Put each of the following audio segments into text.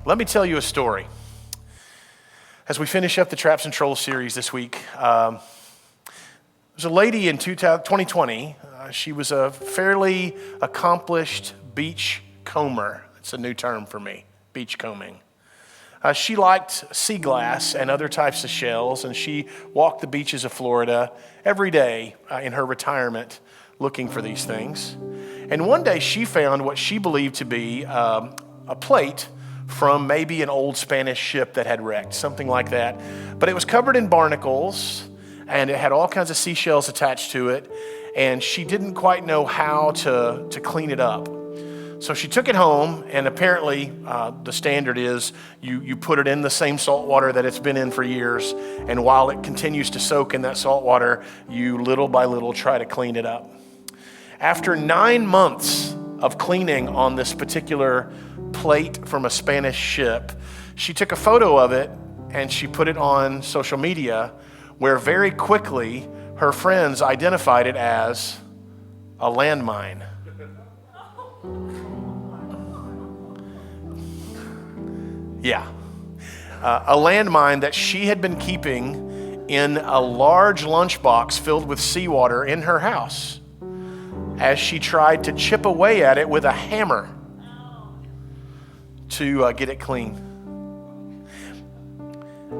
Let me tell you a story. As we finish up the Traps and Trolls series this week, there's a lady in 2020. She was a fairly accomplished beach comber. It's a new term for me, beach combing. She liked sea glass and other types of shells, and she walked the beaches of Florida every day in her retirement looking for these things. And one day she found what she believed to be a plate from maybe an old Spanish ship that had wrecked, something like that. But it was covered in barnacles, and it had all kinds of seashells attached to it, and she didn't quite know how to clean it up. So she took it home, and apparently the standard is you put it in the same salt water that it's been in for years, and while it continues to soak in that salt water, you little by little try to clean it up. After 9 months of cleaning on this particular plate from a Spanish ship, she took a photo of it and she put it on social media, where very quickly her friends identified it as a landmine. Yeah, a landmine that she had been keeping in a large lunchbox filled with seawater in her house as she tried to chip away at it with a hammer to get it clean.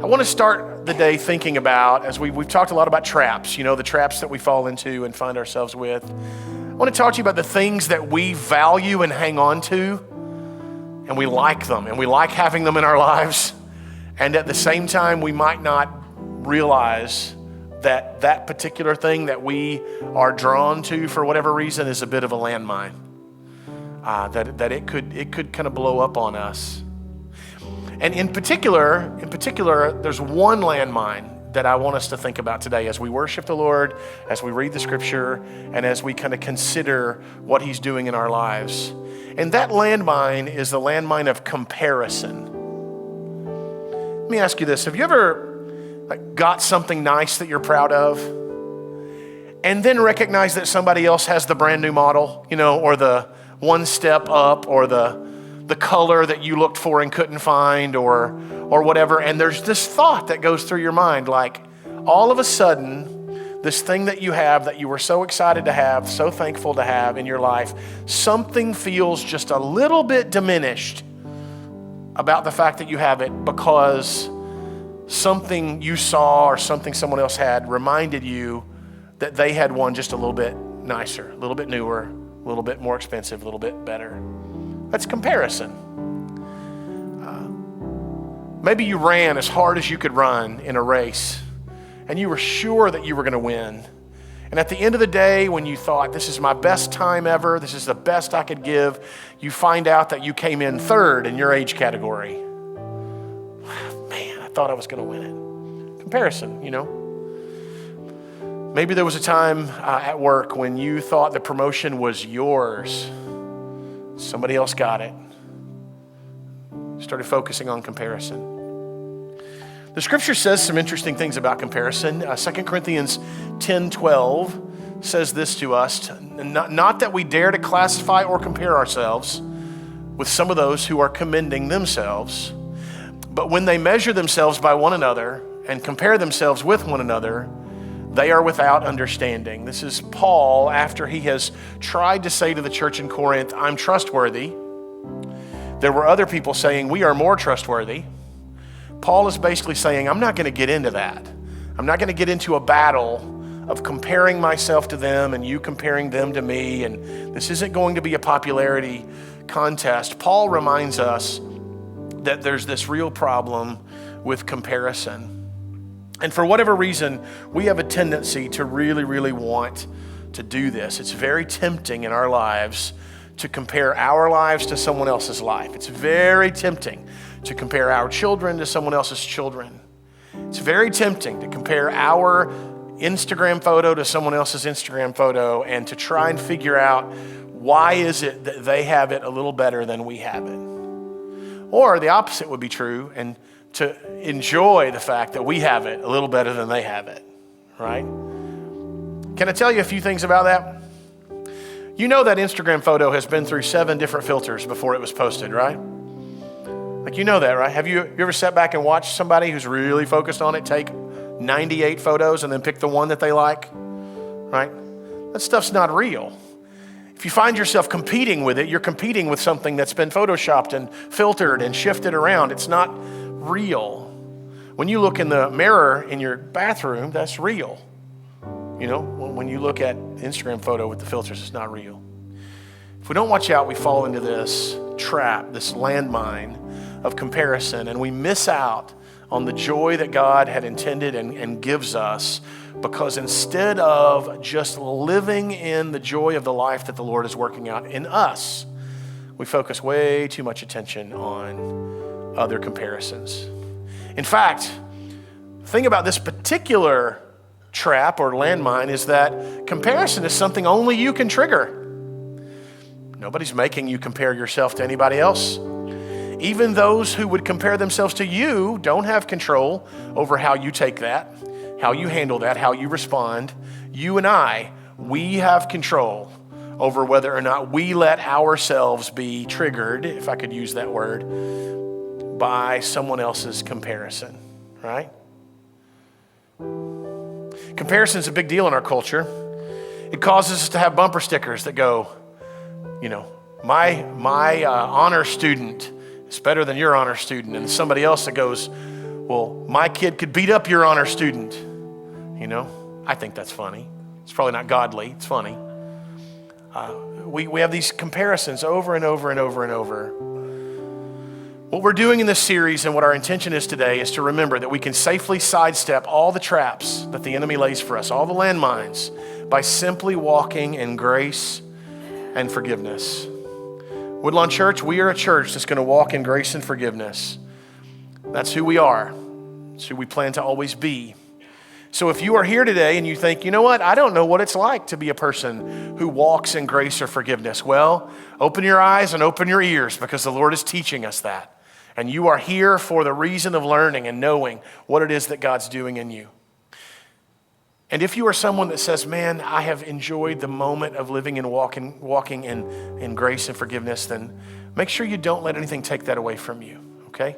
I want to start the day thinking about, as we've talked a lot about traps, the traps that we fall into and find ourselves with. I want to talk to you about the things that we value and hang on to, and we like them, and we like having them in our lives, and at the same time, we might not realize that that particular thing that we are drawn to for whatever reason is a bit of a landmine. That it could kind of blow up on us. And in particular, there's one landmine that I want us to think about today as we worship the Lord, as we read the scripture, and as we kind of consider what he's doing in our lives. And that landmine is the landmine of comparison. Let me ask you this. Have you ever got something nice that you're proud of, and then recognize that somebody else has the brand new model, or the one step up, or the color that you looked for and couldn't find, or whatever, and there's this thought that goes through your mind, like all of a sudden, this thing that you have that you were so excited to have, so thankful to have in your life, something feels just a little bit diminished about the fact that you have it because something you saw or something someone else had reminded you that they had one just a little bit nicer, a little bit newer, a little bit more expensive, a little bit better. That's comparison. Maybe you ran as hard as you could run in a race, and you were sure that you were going to win. And at the end of the day, when you thought, this is my best time ever, this is the best I could give, you find out that you came in third in your age category. Man, I thought I was going to win it. Comparison, Maybe there was a time at work when you thought the promotion was yours. Somebody else got it. Started focusing on comparison. The scripture says some interesting things about comparison. 2 Corinthians 10:12 says this to us, not that we dare to classify or compare ourselves with some of those who are commending themselves, but when they measure themselves by one another and compare themselves with one another, they are without understanding. This is Paul after he has tried to say to the church in Corinth, I'm trustworthy. There were other people saying, we are more trustworthy. Paul is basically saying, I'm not going to get into that. I'm not going to get into a battle of comparing myself to them and you comparing them to me, and this isn't going to be a popularity contest. Paul reminds us that there's this real problem with comparison. And for whatever reason, we have a tendency to really, really want to do this. It's very tempting in our lives to compare our lives to someone else's life. It's very tempting to compare our children to someone else's children. It's very tempting to compare our Instagram photo to someone else's Instagram photo and to try and figure out why is it that they have it a little better than we have it. Or the opposite would be true, and to enjoy the fact that we have it a little better than they have it, right? Can I tell you a few things about that? You know that Instagram photo has been through 7 different filters before it was posted, right? Like, you know that, right? Have you ever sat back and watched somebody who's really focused on it take 98 photos and then pick the one that they like, right? That stuff's not real. If you find yourself competing with it, you're competing with something that's been photoshopped and filtered and shifted around. It's not real. When you look in the mirror in your bathroom, that's real. You know, when you look at Instagram photo with the filters, it's not real. If we don't watch out, we fall into this trap, this landmine of comparison, and we miss out on the joy that God had intended and gives us, because instead of just living in the joy of the life that the Lord is working out in us, we focus way too much attention on other comparisons. In fact, the thing about this particular trap or landmine is that comparison is something only you can trigger. Nobody's making you compare yourself to anybody else. Even those who would compare themselves to you don't have control over how you take that, how you handle that, how you respond. You and I, we have control over whether or not we let ourselves be triggered, if I could use that word, by someone else's comparison, right? Comparison is a big deal in our culture. It causes us to have bumper stickers that go, you know, my honor student is better than your honor student, and somebody else that goes, well, my kid could beat up your honor student. You know, I think that's funny. It's probably not godly. It's funny. We have these comparisons over and over and over and over. What we're doing in this series and what our intention is today is to remember that we can safely sidestep all the traps that the enemy lays for us, all the landmines, by simply walking in grace and forgiveness. Woodlawn Church, we are a church that's going to walk in grace and forgiveness. That's who we are. It's who we plan to always be. So if you are here today and you think, you know what, I don't know what it's like to be a person who walks in grace or forgiveness. Well, open your eyes and open your ears, because the Lord is teaching us that. And you are here for the reason of learning and knowing what it is that God's doing in you. And if you are someone that says, man, I have enjoyed the moment of living and walking in grace and forgiveness, then make sure you don't let anything take that away from you, okay?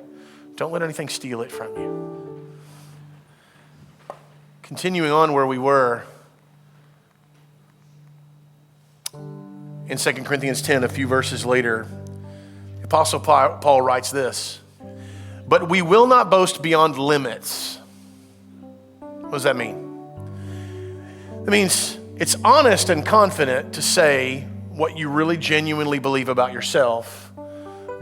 Don't let anything steal it from you. Continuing on where we were, in 2 Corinthians 10, a few verses later, the Apostle Paul writes this: but we will not boast beyond limits. What does that mean? It means it's honest and confident to say what you really genuinely believe about yourself,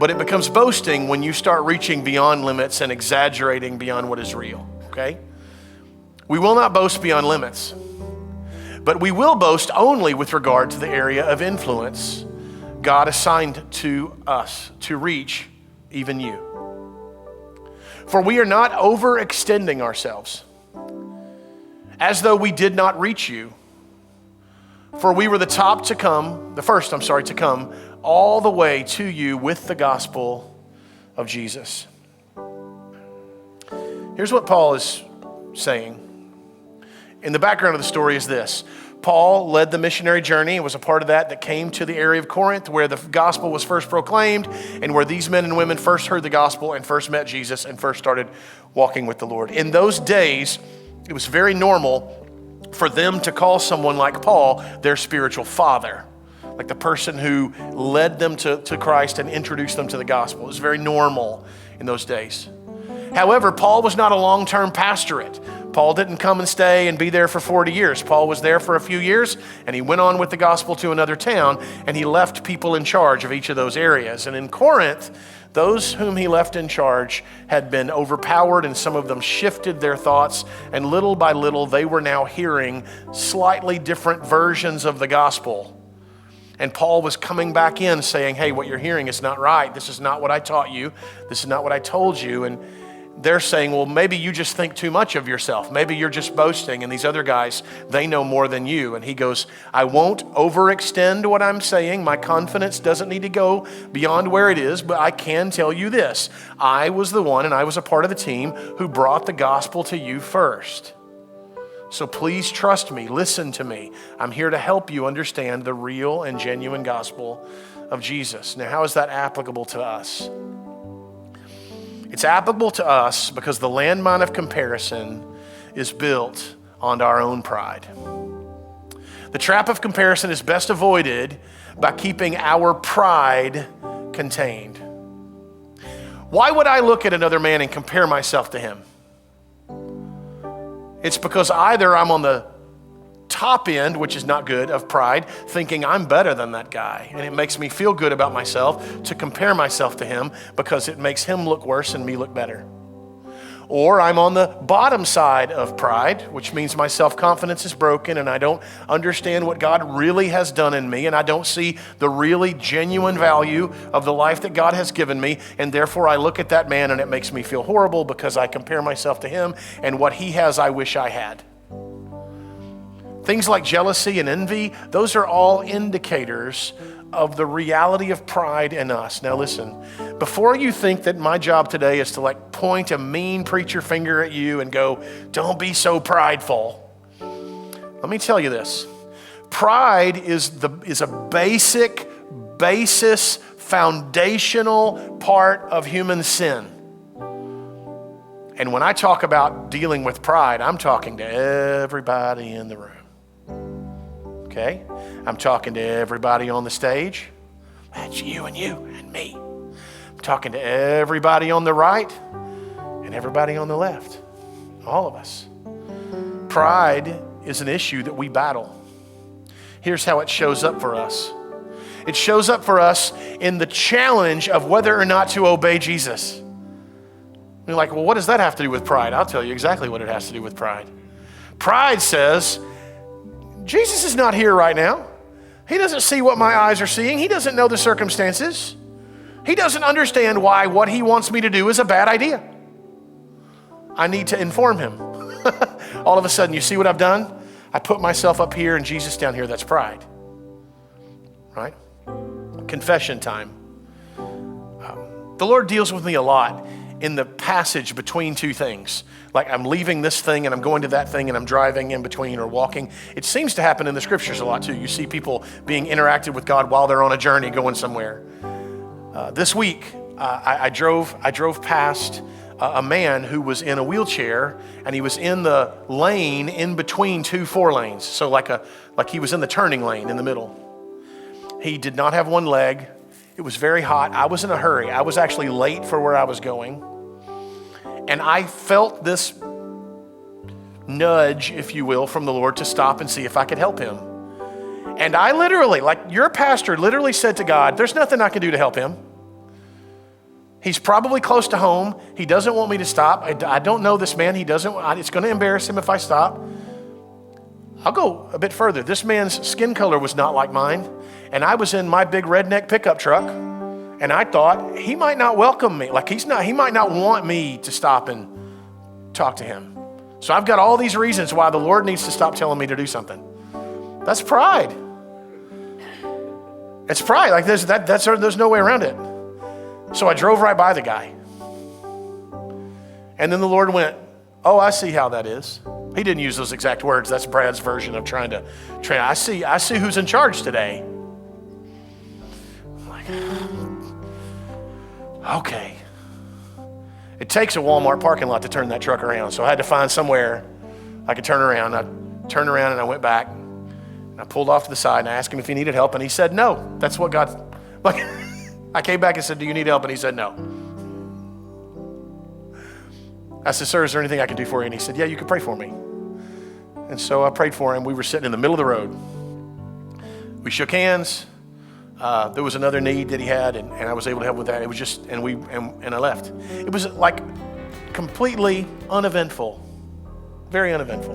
but it becomes boasting when you start reaching beyond limits and exaggerating beyond what is real, okay? We will not boast beyond limits, but we will boast only with regard to the area of influence God assigned to us to reach even you. For we are not overextending ourselves as though we did not reach you. For we were the first to come all the way to you with the gospel of Jesus. Here's what Paul is saying. In the background of the story is this: Paul led the missionary journey and was a part of that came to the area of Corinth, where the gospel was first proclaimed and where these men and women first heard the gospel and first met Jesus and first started walking with the Lord. In those days, it was very normal for them to call someone like Paul their spiritual father, like the person who led them to Christ and introduced them to the gospel. It was very normal in those days. However, Paul was not a long-term pastorate. Paul didn't come and stay and be there for 40 years. Paul was there for a few years, and he went on with the gospel to another town, and he left people in charge of each of those areas. And in Corinth, those whom he left in charge had been overpowered, and some of them shifted their thoughts, and little by little, they were now hearing slightly different versions of the gospel. And Paul was coming back in saying, hey, what you're hearing is not right. This is not what I taught you. This is not what I told you. And they're saying, well, maybe you just think too much of yourself. Maybe you're just boasting, and these other guys, they know more than you. And he goes, I won't overextend what I'm saying. My confidence doesn't need to go beyond where it is, but I can tell you this. I was the one, and I was a part of the team who brought the gospel to you first. So please trust me, listen to me. I'm here to help you understand the real and genuine gospel of Jesus. Now, how is that applicable to us? It's applicable to us because the landmine of comparison is built onto our own pride. The trap of comparison is best avoided by keeping our pride contained. Why would I look at another man and compare myself to him? It's because either I'm on the top end, which is not good, of pride, thinking I'm better than that guy, and it makes me feel good about myself to compare myself to him because it makes him look worse and me look better. Or I'm on the bottom side of pride, which means my self-confidence is broken and I don't understand what God really has done in me, and I don't see the really genuine value of the life that God has given me, and therefore I look at that man and it makes me feel horrible because I compare myself to him, and what he has I wish I had. Things like jealousy and envy, those are all indicators of the reality of pride in us. Now listen, before you think that my job today is to point a mean preacher finger at you and go, don't be so prideful, let me tell you this. Pride is a basis, foundational part of human sin. And when I talk about dealing with pride, I'm talking to everybody in the room. Okay? I'm talking to everybody on the stage. That's you and me. I'm talking to everybody on the right and everybody on the left. All of us. Pride is an issue that we battle. Here's how it shows up for us. It shows up for us in the challenge of whether or not to obey Jesus. You're like, well, what does that have to do with pride? I'll tell you exactly what it has to do with pride. Pride says, Jesus is not here right now. He doesn't see what my eyes are seeing. He doesn't know the circumstances. He doesn't understand why what he wants me to do is a bad idea. I need to inform him. All of a sudden, you see what I've done? I put myself up here and Jesus down here. That's pride. Right? Confession time. The Lord deals with me a lot in the passage between two things. Like I'm leaving this thing and I'm going to that thing and I'm driving in between or walking. It seems to happen in the scriptures a lot too. You see people being interacted with God while they're on a journey going somewhere. This week, I drove past a man who was in a wheelchair and he was in the lane in between two 4 lanes. So like he was in the turning lane in the middle. He did not have one leg. It was very hot. I was in a hurry. I was actually late for where I was going. And I felt this nudge, if you will, from the Lord to stop and see if I could help him. And I literally, like your pastor literally said to God, there's nothing I can do to help him. He's probably close to home. He doesn't want me to stop. I don't know this man. It's going to embarrass him if I stop. I'll go a bit further. This man's skin color was not like mine. And I was in my big redneck pickup truck. And I thought he might not welcome me. He might not want me to stop and talk to him. So I've got all these reasons why the Lord needs to stop telling me to do something. That's pride. It's pride. There's no way around it. So I drove right by the guy. And then the Lord went, oh, I see how that is. He didn't use those exact words. That's Brad's version of trying to train. I see who's in charge today. I'm like, okay. It takes a Walmart parking lot to turn that truck around. So I had to find somewhere I could turn around. I turned around and I went back. And I pulled off to the side and I asked him if he needed help. And he said, no. That's what God, I came back and said, do you need help? And he said, no. I said, sir, is there anything I can do for you? And he said, yeah, you can pray for me. And so I prayed for him. We were sitting in the middle of the road. We shook hands. There was another need that he had, and I was able to help with that. It was just, and I left. It was like completely uneventful, very uneventful.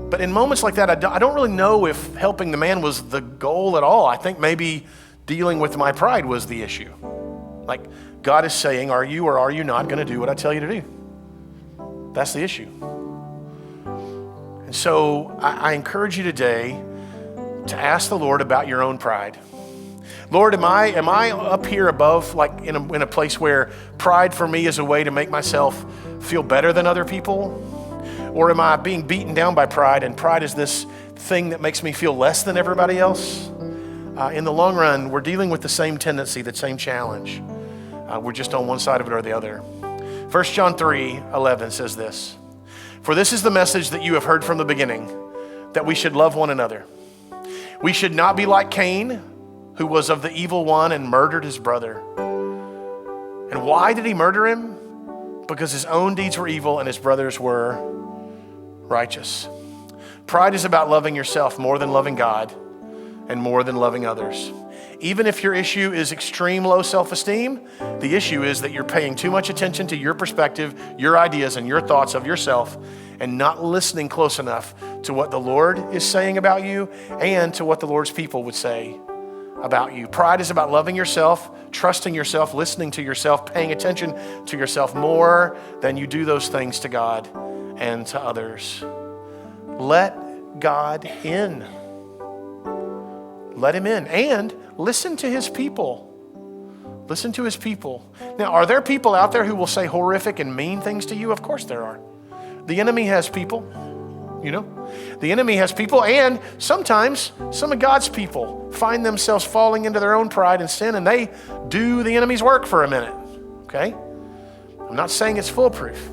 But in moments like that, I don't really know if helping the man was the goal at all. I think maybe dealing with my pride was the issue. Like God is saying, are you or are you not going to do what I tell you to do? That's the issue. And so I encourage you today to ask the Lord about your own pride. Lord, am I up here above, like in a place where pride for me is a way to make myself feel better than other people? Or am I being beaten down by pride, and pride is this thing that makes me feel less than everybody else? In the long run, we're dealing with the same tendency, the same challenge. We're just on one side of it or the other. 1 John 3:11 says this, "For this is the message that you have heard from the beginning, that we should love one another. We should not be like Cain, who was of the evil one and murdered his brother." And why did he murder him? Because his own deeds were evil and his brothers were righteous. Pride is about loving yourself more than loving God and more than loving others. Even if your issue is extreme low self-esteem, the issue is that you're paying too much attention to your perspective, your ideas, and your thoughts of yourself, and not listening close enough to what the Lord is saying about you and to what the Lord's people would say about you. Pride is about loving yourself, trusting yourself, listening to yourself, paying attention to yourself more than you do those things to God and to others. Let God in. Let him in and listen to his people. Listen to his people. Now, are there people out there who will say horrific and mean things to you? Of course there are. The enemy has people, The enemy has people, and sometimes some of God's people find themselves falling into their own pride and sin, and they do the enemy's work for a minute, okay? I'm not saying it's foolproof.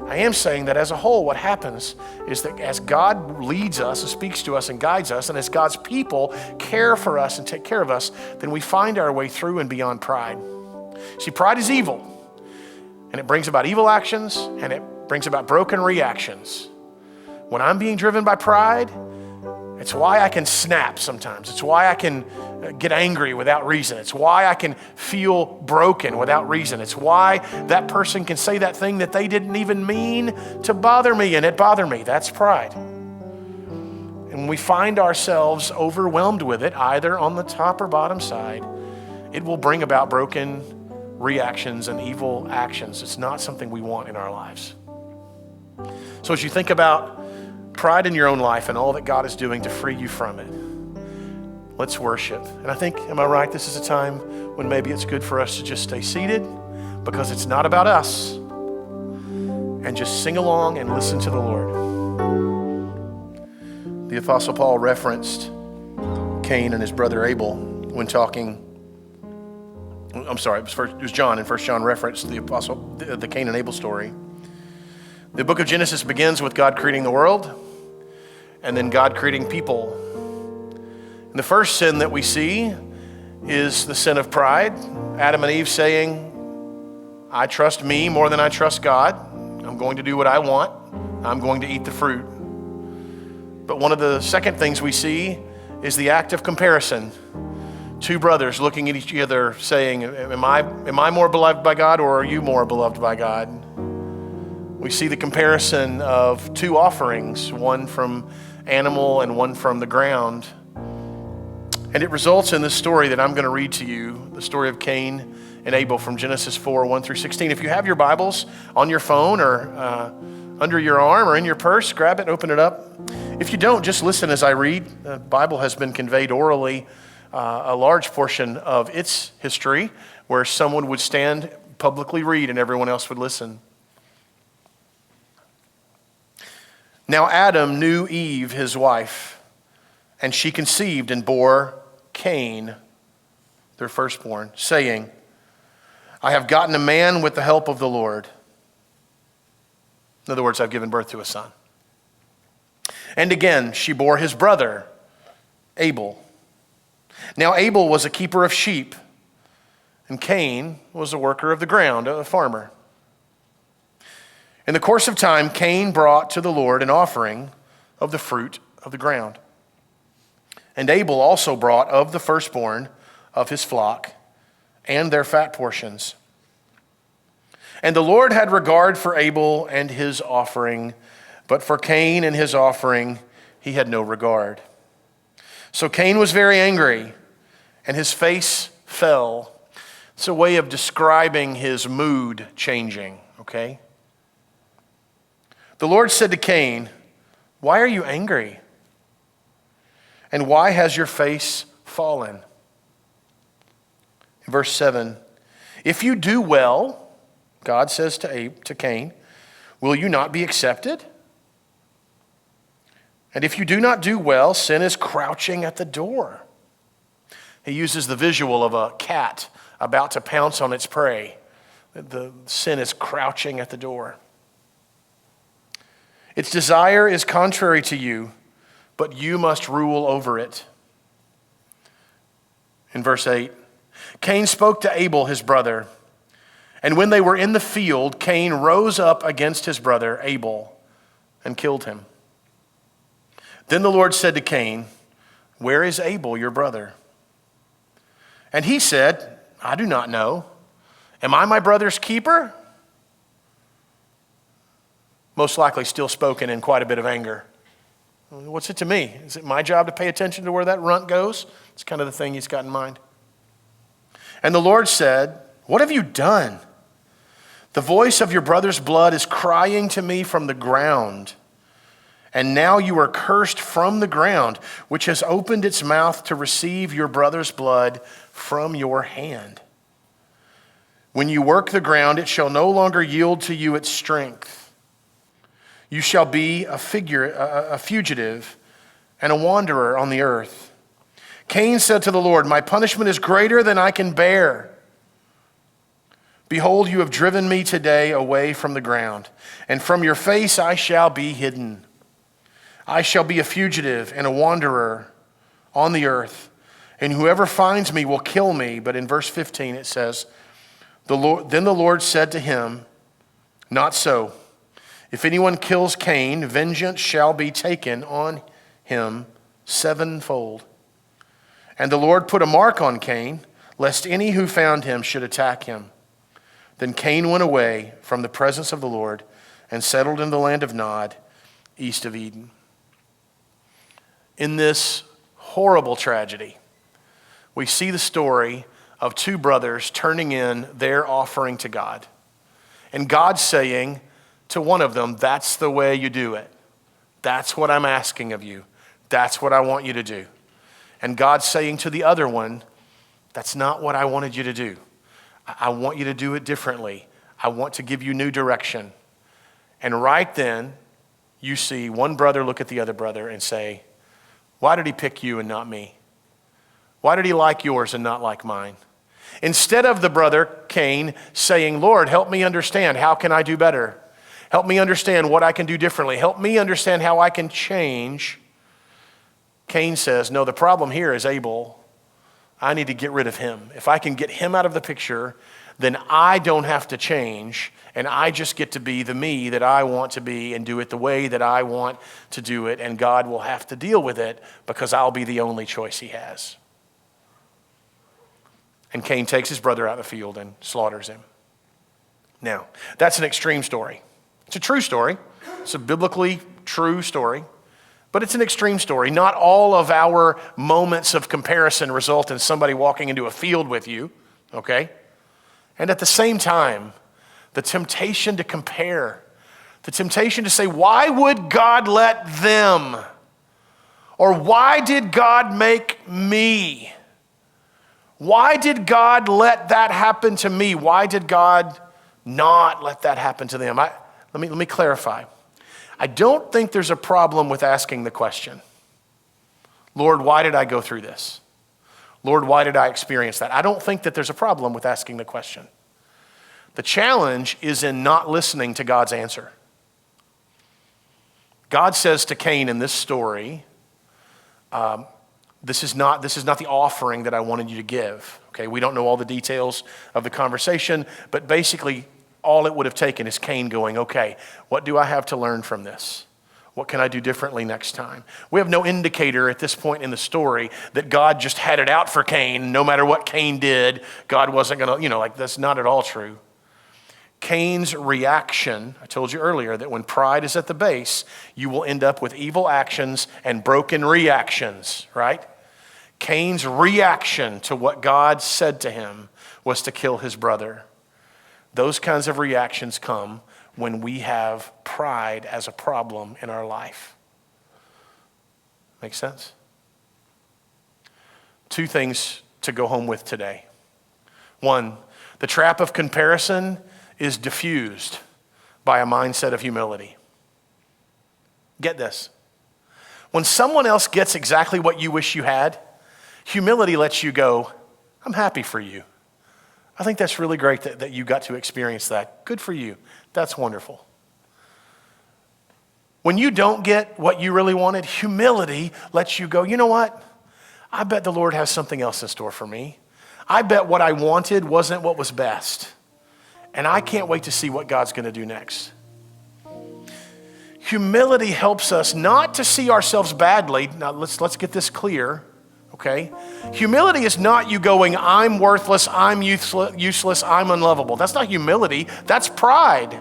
I am saying that as a whole, what happens is that as God leads us and speaks to us and guides us, and as God's people care for us and take care of us, then we find our way through and beyond pride. See, pride is evil, and it brings about evil actions, and it brings about broken reactions. When I'm being driven by pride, it's why I can snap sometimes. It's why I can get angry without reason. It's why I can feel broken without reason. It's why that person can say that thing that they didn't even mean to bother me, and it bothered me. That's pride. And when we find ourselves overwhelmed with it, either on the top or bottom side, it will bring about broken reactions and evil actions. It's not something we want in our lives. So as you think about pride in your own life and all that God is doing to free you from it, let's worship. And I think, am I right? This is a time when maybe it's good for us to just stay seated because it's not about us, and just sing along and listen to the Lord. The Apostle Paul referenced Cain and his brother Abel when talking. It was John, and 1 John referenced the Cain and Abel story. The book of Genesis begins with God creating the world and then God creating people. And the first sin that we see is the sin of pride. Adam and Eve saying, I trust me more than I trust God. I'm going to do what I want. I'm going to eat the fruit. But one of the second things we see is the act of comparison. Two brothers looking at each other saying, am I more beloved by God, or are you more beloved by God? We see the comparison of two offerings, one from animal and one from the ground. And it results in this story that I'm going to read to you, the story of Cain and Abel from Genesis 4:1-16. If you have your Bibles on your phone or under your arm or in your purse, grab it, open it up. If you don't, just listen as I read. The Bible has been conveyed orally, a large portion of its history, where someone would stand, publicly read, and everyone else would listen. Now Adam knew Eve, his wife, and she conceived and bore Cain, their firstborn, saying, I have gotten a man with the help of the Lord. In other words, I've given birth to a son. And again, she bore his brother, Abel. Now Abel was a keeper of sheep, and Cain was a worker of the ground, a farmer. In the course of time, Cain brought to the Lord an offering of the fruit of the ground. And Abel also brought of the firstborn of his flock and their fat portions. And the Lord had regard for Abel and his offering, but for Cain and his offering he had no regard. So Cain was very angry, and his face fell. It's a way of describing his mood changing, okay? The Lord said to Cain, why are you angry? And why has your face fallen? In verse 7, if you do well, God says to Cain, will you not be accepted? And if you do not do well, sin is crouching at the door. He uses the visual of a cat about to pounce on its prey. The sin is crouching at the door. Its desire is contrary to you, but you must rule over it. In verse 8, Cain spoke to Abel, his brother, and when they were in the field, Cain rose up against his brother Abel and killed him. Then the Lord said to Cain, "Where is Abel, your brother?" And he said, "I do not know. Am I my brother's keeper?" Most likely still spoken in quite a bit of anger. What's it to me? Is it my job to pay attention to where that runt goes? It's kind of the thing he's got in mind. And the Lord said, "What have you done? The voice of your brother's blood is crying to me from the ground. And now you are cursed from the ground, which has opened its mouth to receive your brother's blood from your hand. When you work the ground, it shall no longer yield to you its strength. You shall be a fugitive and a wanderer on the earth." Cain said to the Lord, "My punishment is greater than I can bear. Behold, you have driven me today away from the ground, and from your face I shall be hidden. I shall be a fugitive and a wanderer on the earth, and whoever finds me will kill me." But in verse 15 it says, Then the Lord said to him, "Not so. If anyone kills Cain, vengeance shall be taken on him sevenfold." And the Lord put a mark on Cain, lest any who found him should attack him. Then Cain went away from the presence of the Lord and settled in the land of Nod, east of Eden. In this horrible tragedy, we see the story of two brothers turning in their offering to God. And God saying to one of them, "That's the way you do it. That's what I'm asking of you. That's what I want you to do." And God saying to the other one, "That's not what I wanted you to do. I want you to do it differently. I want to give you new direction." And right then, you see one brother look at the other brother and say, "Why did he pick you and not me? Why did he like yours and not like mine?" Instead of the brother, Cain, saying, "Lord, help me understand. How can I do better? Help me understand what I can do differently. Help me understand how I can change." Cain says, "No, the problem here is Abel. I need to get rid of him. If I can get him out of the picture, then I don't have to change, and I just get to be the me that I want to be and do it the way that I want to do it, and God will have to deal with it because I'll be the only choice he has." And Cain takes his brother out of the field and slaughters him. Now, that's an extreme story. It's a true story. It's a biblically true story. But it's an extreme story. Not all of our moments of comparison result in somebody walking into a field with you, okay? And at the same time, the temptation to compare, the temptation to say, "Why would God let them?" Or "Why did God make me? Why did God let that happen to me? Why did God not let that happen to them?" Let me clarify. I don't think there's a problem with asking the question, "Lord, why did I go through this? Lord, why did I experience that?" I don't think that there's a problem with asking the question. The challenge is in not listening to God's answer. God says to Cain in this story, this is not the offering that I wanted you to give. Okay, we don't know all the details of the conversation, but basically all it would have taken is Cain going, "Okay, what do I have to learn from this? What can I do differently next time?" We have no indicator at this point in the story that God just had it out for Cain. No matter what Cain did, God wasn't going to, that's not at all true. Cain's reaction, I told you earlier that when pride is at the base, you will end up with evil actions and broken reactions, right? Cain's reaction to what God said to him was to kill his brother. Those kinds of reactions come when we have pride as a problem in our life. Make sense? Two things to go home with today. One, the trap of comparison is diffused by a mindset of humility. Get this. When someone else gets exactly what you wish you had, humility lets you go, "I'm happy for you. I think that's really great that you got to experience that. Good for you. That's wonderful. When you don't get what you really wanted, humility lets you go, you know what? I bet the Lord has something else in store for me. I bet what I wanted wasn't what was best. And I can't wait to see what God's going to do next. Humility helps us not to see ourselves badly. Now let's get this clear, okay? Humility is not you going, I'm worthless, I'm useless, I'm unlovable. That's not humility, that's pride.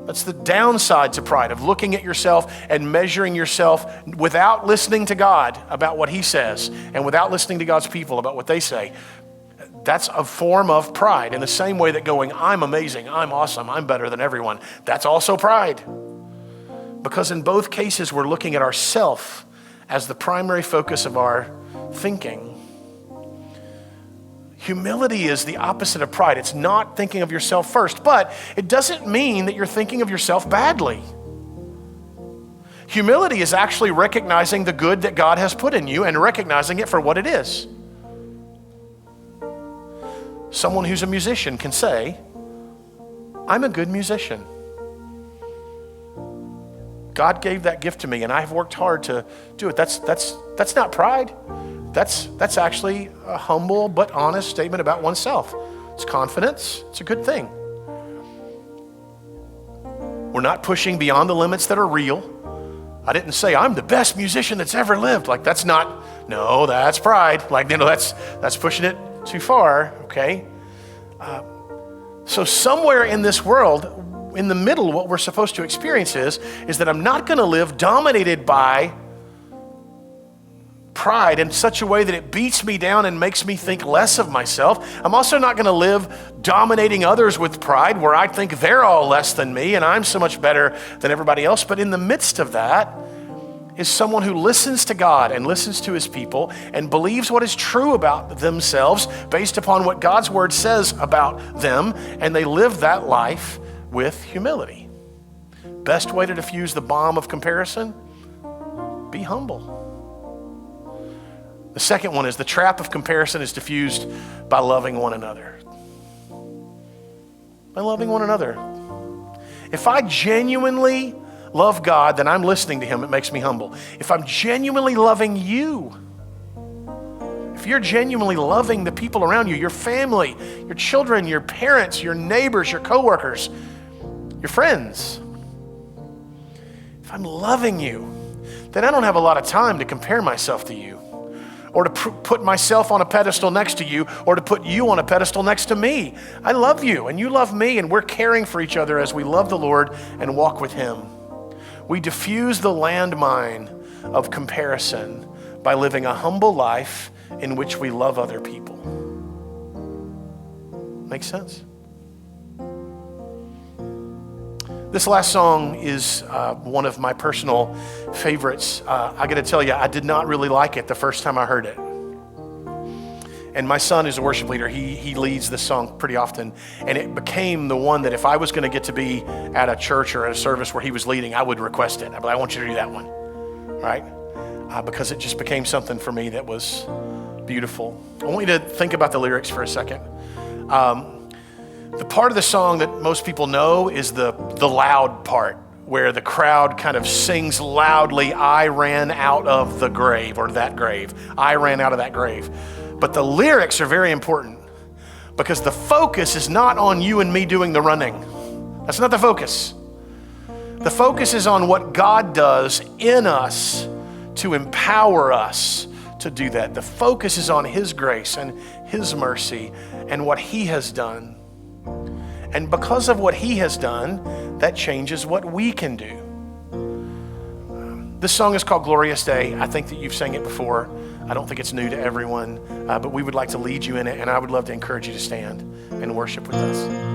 That's the downside to pride, of looking at yourself and measuring yourself without listening to God about what he says and without listening to God's people about what they say. That's a form of pride, in the same way that going, I'm amazing, I'm awesome, I'm better than everyone. That's also pride. Because in both cases, we're looking at ourself as the primary focus of our thinking. Humility is the opposite of pride. It's not thinking of yourself first, but it doesn't mean that you're thinking of yourself badly. Humility is actually recognizing the good that God has put in you and recognizing it for what it is. Someone who's a musician can say, I'm a good musician. God gave that gift to me and I've worked hard to do it. That's not pride. That's actually a humble but honest statement about oneself. It's confidence. It's a good thing. We're not pushing beyond the limits that are real. I didn't say I'm the best musician that's ever lived. Like that's pride. Like, that's pushing it too far, okay? So somewhere in this world, in the middle, what we're supposed to experience is that I'm not going to live dominated by pride in such a way that it beats me down and makes me think less of myself. I'm also not going to live dominating others with pride where I think they're all less than me and I'm so much better than everybody else. But in the midst of that is someone who listens to God and listens to his people and believes what is true about themselves based upon what God's word says about them, and they live that life with humility. Best way to diffuse the bomb of comparison? Be humble. The second one is the trap of comparison is diffused by loving one another. By loving one another. If I genuinely love God, then I'm listening to him. It makes me humble. If I'm genuinely loving you, if you're genuinely loving the people around you, your family, your children, your parents, your neighbors, your coworkers, your friends, if I'm loving you, then I don't have a lot of time to compare myself to you or to put myself on a pedestal next to you or to put you on a pedestal next to me. I love you and you love me, and we're caring for each other as we love the Lord and walk with him. We diffuse the landmine of comparison by living a humble life in which we love other people. Make sense? This last song is one of my personal favorites. I got to tell you, I did not really like it the first time I heard it. And my son is a worship leader. He leads this song pretty often. And it became the one that if I was going to get to be at a church or at a service where he was leading, I would request it. I'd be like, I want you to do that one, right? Because it just became something for me that was beautiful. I want you to think about the lyrics for a second. The part of the song that most people know is the loud part, where the crowd kind of sings loudly, I ran out of the grave, or that grave. I ran out of that grave. But the lyrics are very important because the focus is not on you and me doing the running. That's not the focus. The focus is on what God does in us to empower us to do that. The focus is on his grace and his mercy and what he has done. And because of what he has done, that changes what we can do. This song is called Glorious Day. I think that you've sang it before. I don't think it's new to everyone, but we would like to lead you in it, and I would love to encourage you to stand and worship with us.